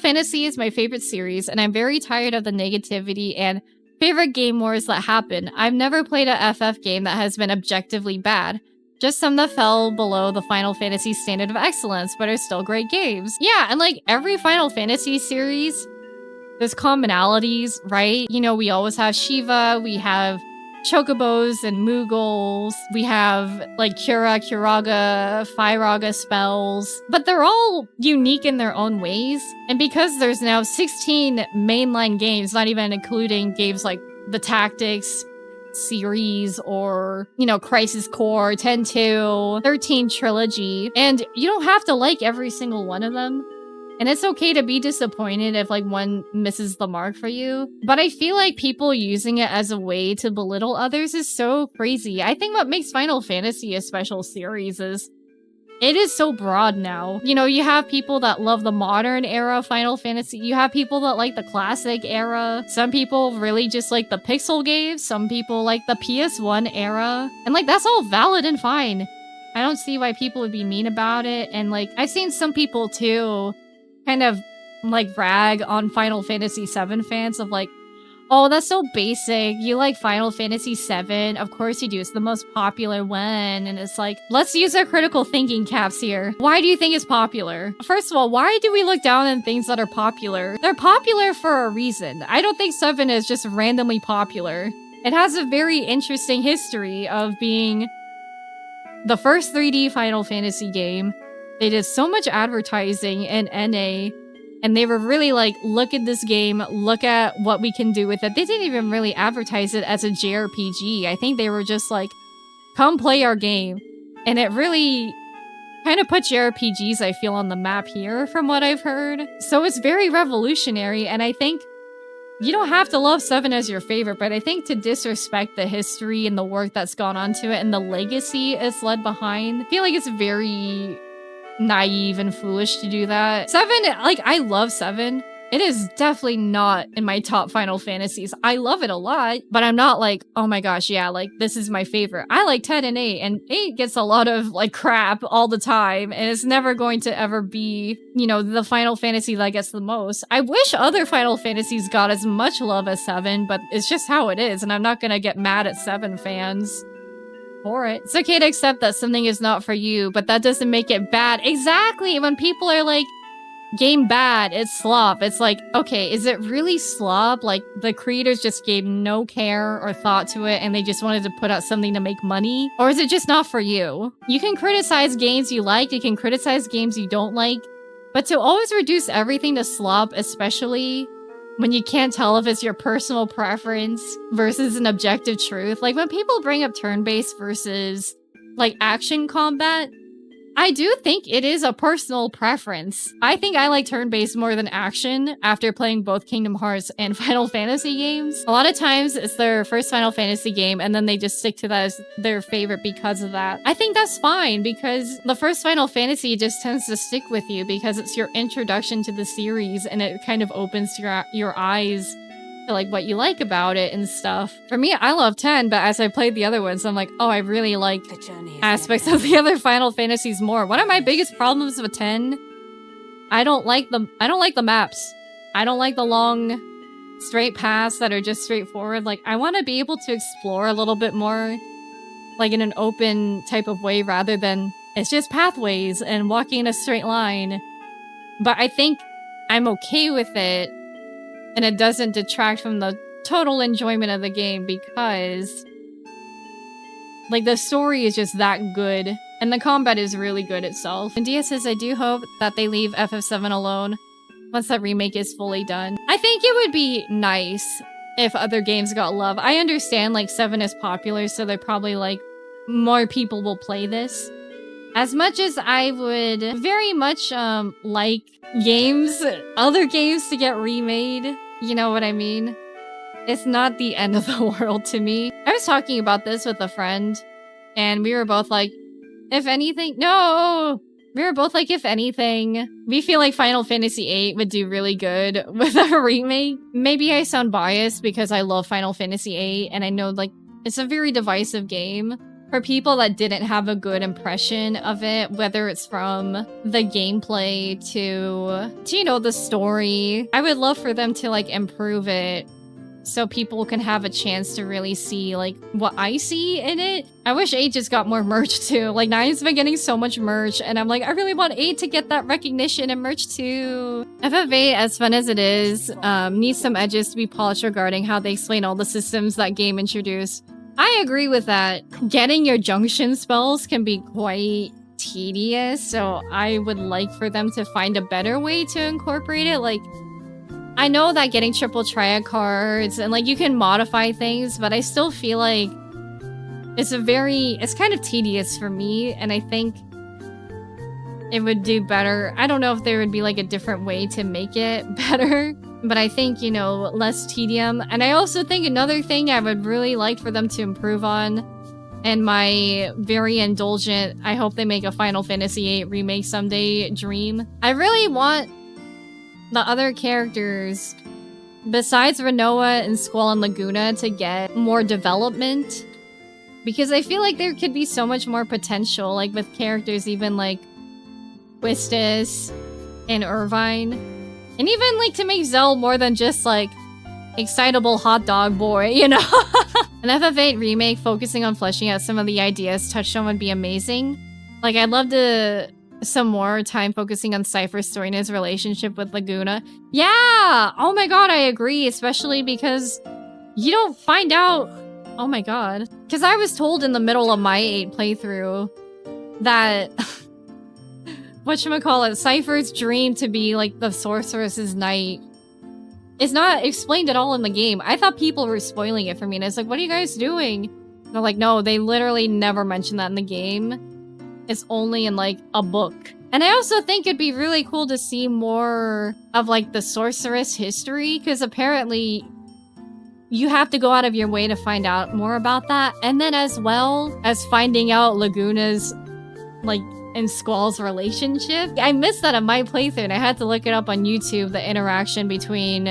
Fantasy is my favorite series, and I'm very tired of the negativity and favorite game wars that happen. I've never played a FF game that has been objectively bad. Just some that fell below the Final Fantasy standard of excellence, but are still great games. Yeah, and like every Final Fantasy series, there's commonalities, right? You know, we always have Shiva, we have Chocobos and Moogles, we have like Curaga, Firaga spells, but they're all unique in their own ways. And because there's now 16 mainline games, not even including games like the Tactics series or, you know, Crisis Core, 10-2, 13 Trilogy, and you don't have to like every single one of them. And it's okay to be disappointed if like one misses the mark for you. But I feel like people using it as a way to belittle others is so crazy. I think what makes Final Fantasy a special series is it is so broad now. You know, you have people that love the modern era of Final Fantasy. You have people that like the classic era. Some people really just like the pixel games. Some people like the PS1 era. And like, that's all valid and fine. I don't see why people would be mean about it. And like, I've seen some people too kind of like rag on Final Fantasy VII fans of like, oh, that's so basic. You like Final Fantasy VII. Of course you do. It's the most popular one. And it's like, let's use our critical thinking caps here. Why do you think it's popular? First of all, why do we look down on things that are popular? They're popular for a reason. I don't think 7 is just randomly popular. It has a very interesting history of being the first 3D Final Fantasy game. They did so much advertising in NA. And they were really like, look at this game, look at what we can do with it. They didn't even really advertise it as a JRPG. I think they were just like, come play our game. And it really kind of put JRPGs, I feel, on the map here from what I've heard. So it's very revolutionary. And I think you don't have to love 7 as your favorite, but I think to disrespect the history and the work that's gone onto it and the legacy it's led behind, I feel like it's very naive and foolish to do that. 7, like, I love 7. It is definitely not in my top Final Fantasies. I love it a lot, but I'm not like, oh my gosh, yeah, like, this is my favorite. I like 10 and 8, and 8 gets a lot of, like, crap all the time, and it's never going to ever be, you know, the Final Fantasy that gets the most. I wish other Final Fantasies got as much love as 7, but it's just how it is, and I'm not gonna get mad at 7 fans for it. It's okay to accept that something is not for you, but that doesn't make it bad. Exactly! When people are like, game bad, it's slop. It's like, okay, is it really slop? Like, the creators just gave no care or thought to it and they just wanted to put out something to make money? Or is it just not for you? You can criticize games you like, you can criticize games you don't like, but to always reduce everything to slop, especially when you can't tell if it's your personal preference versus an objective truth. Like, when people bring up turn-based versus, like, action combat, I do think it is a personal preference. I think I like turn-based more than action after playing both Kingdom Hearts and Final Fantasy games. A lot of times it's their first Final Fantasy game and then they just stick to that as their favorite because of that. I think that's fine because the first Final Fantasy just tends to stick with you because it's your introduction to the series and it kind of opens your eyes to like what you like about it and stuff. For me, I love 10, but as I played the other ones, I'm like, oh, I really like aspects of the other Final Fantasies more. One of my biggest problems with 10, I don't like the maps. I don't like the long straight paths that are just straightforward. Like, I want to be able to explore a little bit more, like in an open type of way rather than it's just pathways and walking in a straight line. But I think I'm okay with it. And it doesn't detract from the total enjoyment of the game because, like, the story is just that good. And the combat is really good itself. And Dia says, I do hope that they leave FF7 alone once that remake is fully done. I think it would be nice if other games got love. I understand, like, 7 is popular, so they're probably, like, more people will play this. As much as I would very much, like other games to get remade, you know what I mean? It's not the end of the world to me. I was talking about this with a friend, and we were both like, if anything, if anything, we feel like Final Fantasy VIII would do really good with a remake. Maybe I sound biased because I love Final Fantasy VIII, and I know, like, it's a very divisive game. For people that didn't have a good impression of it, whether it's from the gameplay to you know, the story, I would love for them to like improve it so people can have a chance to really see like what I see in it. I wish 8 just got more merch too. Like 9's been getting so much merch and I'm like, I really want 8 to get that recognition and merch too. FF8, as fun as it is, needs some edges to be polished regarding how they explain all the systems that game introduced. I agree with that. Getting your junction spells can be quite tedious, so I would like for them to find a better way to incorporate it. Like, I know that getting triple triad cards and like you can modify things, but I still feel like it's kind of tedious for me, and I think it would do better. I don't know if there would be like a different way to make it better, but I think, you know, less tedium. And I also think another thing I would really like for them to improve on, and my very indulgent, I hope they make a Final Fantasy VIII remake someday dream. I really want the other characters, besides Rinoa and Squall and Laguna, to get more development. Because I feel like there could be so much more potential, like with characters even like Quistis and Irvine. And even like to make Zell more than just like excitable hot dog boy, you know? An FF8 remake focusing on fleshing out some of the ideas touched on would be amazing. Like, I'd love to some more time focusing on Cypher's story and his relationship with Laguna. Yeah! Oh my god, I agree, especially because you don't find out... Oh my god. Because I was told in the middle of my 8 playthrough that... whatchamacallit, Cypher's dream to be like the sorceress's knight is not explained at all in the game. I thought people were spoiling it for me, and it's like, what are you guys doing? And they're like, no, they literally never mention that in the game. It's only in like a book. And I also think it'd be really cool to see more of like the sorceress history, because apparently you have to go out of your way to find out more about that. And then as well as finding out Laguna's like and Squall's relationship. I missed that on my playthrough and I had to look it up on YouTube, the interaction between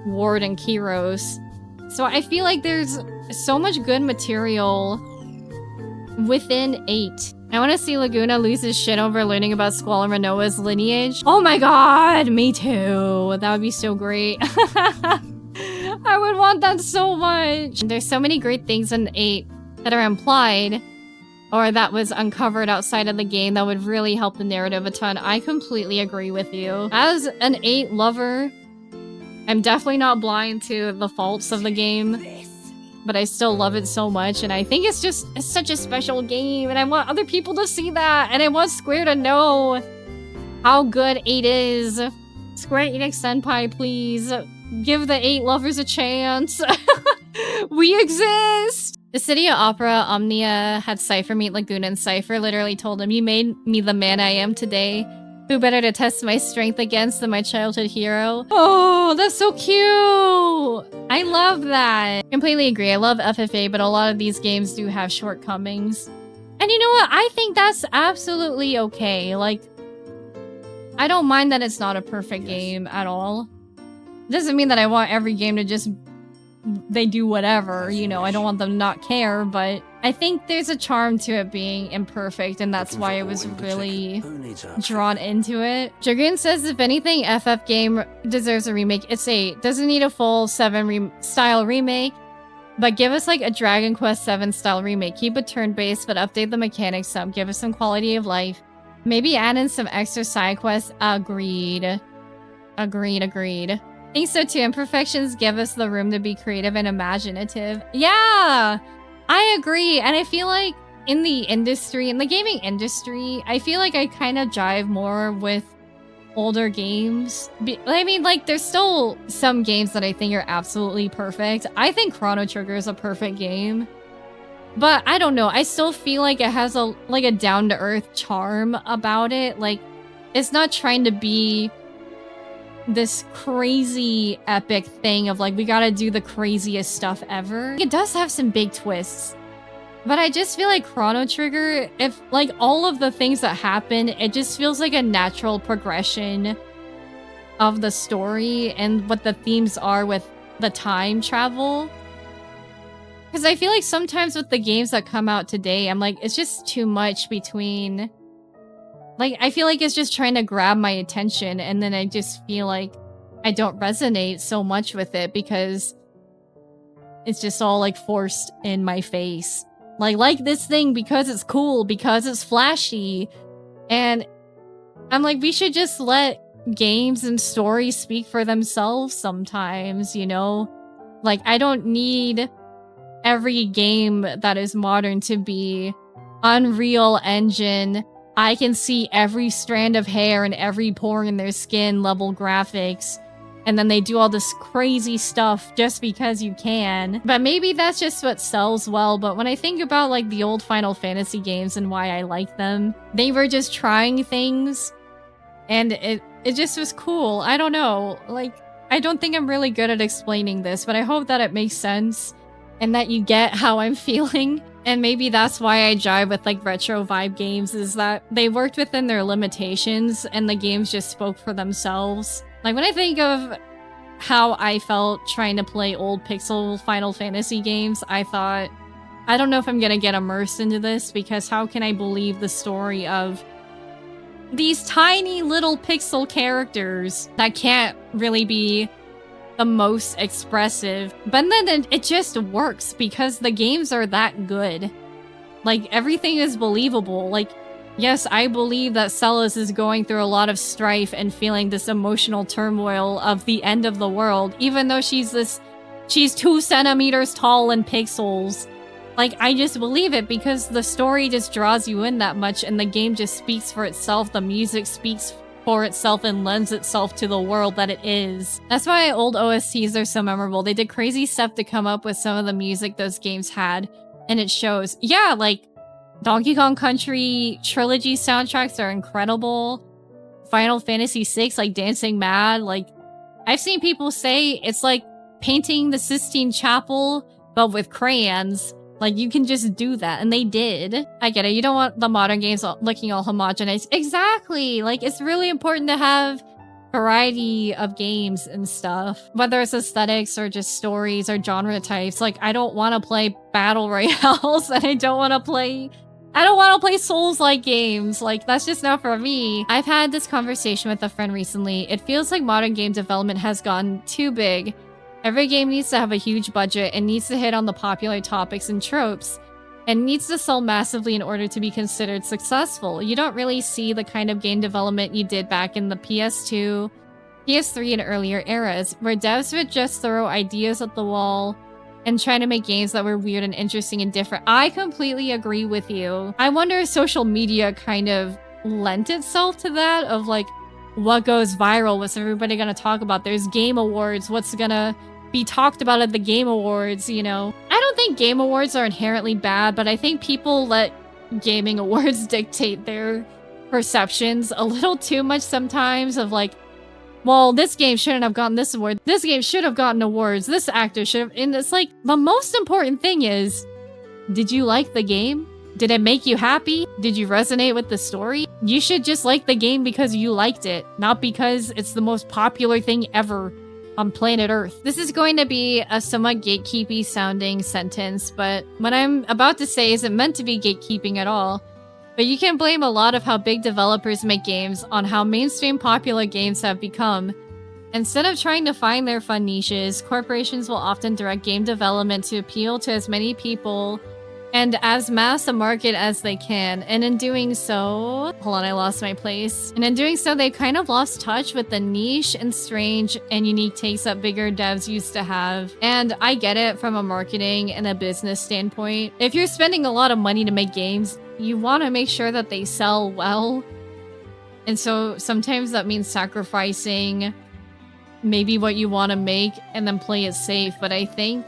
Ward and Kiros. So I feel like there's so much good material within 8. I want to see Laguna lose his shit over learning about Squall and Rinoa's lineage. Oh my god, me too. That would be so great. I would want that so much. There's so many great things in 8 that are implied or that was uncovered outside of the game that would really help the narrative a ton. I completely agree with you. As an 8 lover, I'm definitely not blind to the faults of the game, but I still love it so much, and I think it's such a special game, and I want other people to see that, and I want Square to know how good 8 is. Square Enix Senpai, please, give the 8 lovers a chance. We exist! The City of Opera, Omnia had Cypher meet Laguna, and Cypher literally told him, "You made me the man I am today. Who better to test my strength against than my childhood hero?" Oh, that's so cute! I love that. Completely agree. I love FFA, but a lot of these games do have shortcomings. And you know what? I think that's absolutely okay. Like, I don't mind that it's not a perfect game at all. Doesn't mean that I want every game to just... they do whatever, you know, I don't want them to not care, but I think there's a charm to it being imperfect, and that's why I was really drawn into it. Dragoon says, if anything, FF game deserves a remake. It's 8. Doesn't need a full 7 style remake, but give us like a Dragon Quest 7 style remake. Keep it turn-based, but update the mechanics some. Give us some quality of life. Maybe add in some extra side quests. Agreed. Agreed. I think so too. Imperfections give us the room to be creative and imaginative. Yeah, I agree. And I feel like in the industry, in the gaming industry, I feel like I kind of jive more with older games. I mean, like, there's still some games that I think are absolutely perfect. I think Chrono Trigger is a perfect game. But I don't know. I still feel like it has a down-to-earth charm about it. Like, it's not trying to be this crazy epic thing of like, we gotta do the craziest stuff ever. It does have some big twists, but I just feel like Chrono Trigger, if like all of the things that happen, it just feels like a natural progression of the story and what the themes are with the time travel. Because I feel like sometimes with the games that come out today, I'm like, it's just too much between... Like, I feel like it's just trying to grab my attention, and then I just feel like I don't resonate so much with it because it's just all, like, forced in my face. Like this thing because it's cool, because it's flashy. And I'm like, we should just let games and stories speak for themselves sometimes, you know? Like, I don't need every game that is modern to be Unreal Engine. I can see every strand of hair and every pore in their skin level graphics. And then they do all this crazy stuff just because you can. But maybe that's just what sells well. But when I think about like the old Final Fantasy games and why I like them, they were just trying things. And it just was cool. I don't know. Like, I don't think I'm really good at explaining this, but I hope that it makes sense and that you get how I'm feeling. And maybe that's why I jive with like retro vibe games, is that they worked within their limitations and the games just spoke for themselves. Like when I think of how I felt trying to play old pixel Final Fantasy games, I thought, I don't know if I'm gonna get immersed into this, because how can I believe the story of these tiny little pixel characters that can't really be the most expressive? But then it just works because the games are that good. Like, everything is believable. Like, yes, I believe that Celis is going through a lot of strife and feeling this emotional turmoil of the end of the world, even though she's 2 centimeters tall in pixels. Like, I just believe it because the story just draws you in that much, and the game just speaks for itself. The music speaks for itself and lends itself to the world that it is. That's why old OSTs are so memorable. They did crazy stuff to come up with some of the music those games had, and it shows. Yeah, like, Donkey Kong Country trilogy soundtracks are incredible. Final Fantasy VI, like Dancing Mad, like, I've seen people say it's like painting the Sistine Chapel, but with crayons. Like, you can just do that, and they did. I get it, you don't want the modern games looking all homogenized. Exactly! Like, it's really important to have variety of games and stuff. Whether it's aesthetics, or just stories, or genre types. Like, I don't want to play battle royales, and I don't want to play Souls-like games. Like, that's just not for me. I've had this conversation with a friend recently. It feels like modern game development has gotten too big. Every game needs to have a huge budget and needs to hit on the popular topics and tropes, and needs to sell massively in order to be considered successful. You don't really see the kind of game development you did back in the PS2, PS3, and earlier eras, where devs would just throw ideas at the wall and trying to make games that were weird and interesting and different. I completely agree with you. I wonder if social media kind of lent itself to that, of like, what goes viral? What's everybody gonna talk about? There's Game Awards. What's gonna be talked about at the Game Awards, you know? I don't think Game Awards are inherently bad, but I think people let gaming awards dictate their perceptions a little too much sometimes, of like, well, this game shouldn't have gotten this award. This game should have gotten awards. This actor should have... And it's like, the most important thing is, did you like the game? Did it make you happy? Did you resonate with the story? You should just like the game because you liked it, not because it's the most popular thing ever on planet Earth. This is going to be a somewhat gatekeepy sounding sentence, but what I'm about to say isn't meant to be gatekeeping at all. But you can blame a lot of how big developers make games on how mainstream popular games have become. Instead of trying to find their fun niches, corporations will often direct game development to appeal to as many people and as mass a market as they can. And in doing so... Hold on, I lost my place. And in doing so, they kind of lost touch with the niche and strange and unique takes that bigger devs used to have. And I get it from a marketing and a business standpoint. If you're spending a lot of money to make games, you want to make sure that they sell well. And so sometimes that means sacrificing maybe what you want to make and then play it safe. But I think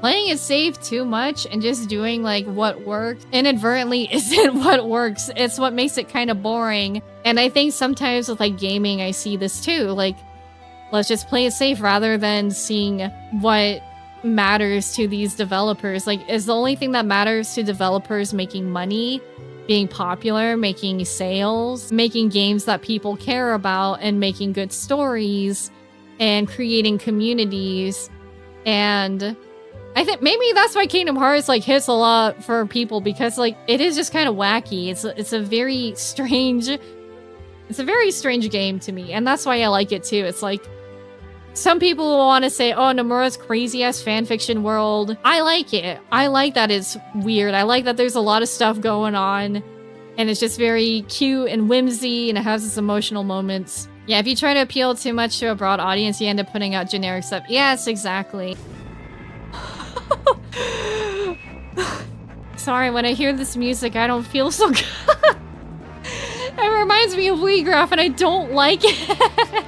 playing it safe too much and just doing like what works inadvertently isn't what works. It's what makes it kind of boring. And I think sometimes with like gaming, I see this too. Like, let's just play it safe rather than seeing what matters to these developers. Like, is the only thing that matters to developers making money, being popular, making sales, making games that people care about, and making good stories, and creating communities, and I think maybe that's why Kingdom Hearts like hits a lot for people, because like it is just kind of wacky. It's a very strange game to me, and that's why I like it too. It's like some people will want to say, oh, Nomura's crazy ass fanfiction world. I like it. I like that it's weird. I like that there's a lot of stuff going on, and it's just very cute and whimsy, and it has its emotional moments. Yeah, if you try to appeal too much to a broad audience, you end up putting out generic stuff. Yes, exactly. Sorry, when I hear this music, I don't feel so good. It reminds me of WeGraph, and I don't like it.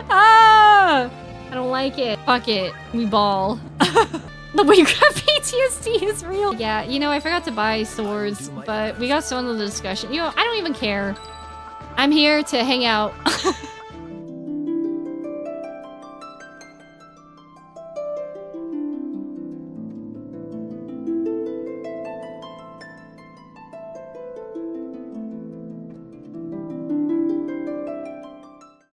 Ah! I don't like it. Fuck it. We ball. The WeGraph PTSD is real. Yeah, you know, I forgot to buy swords, but we got so into the discussion. You know, I don't even care. I'm here to hang out.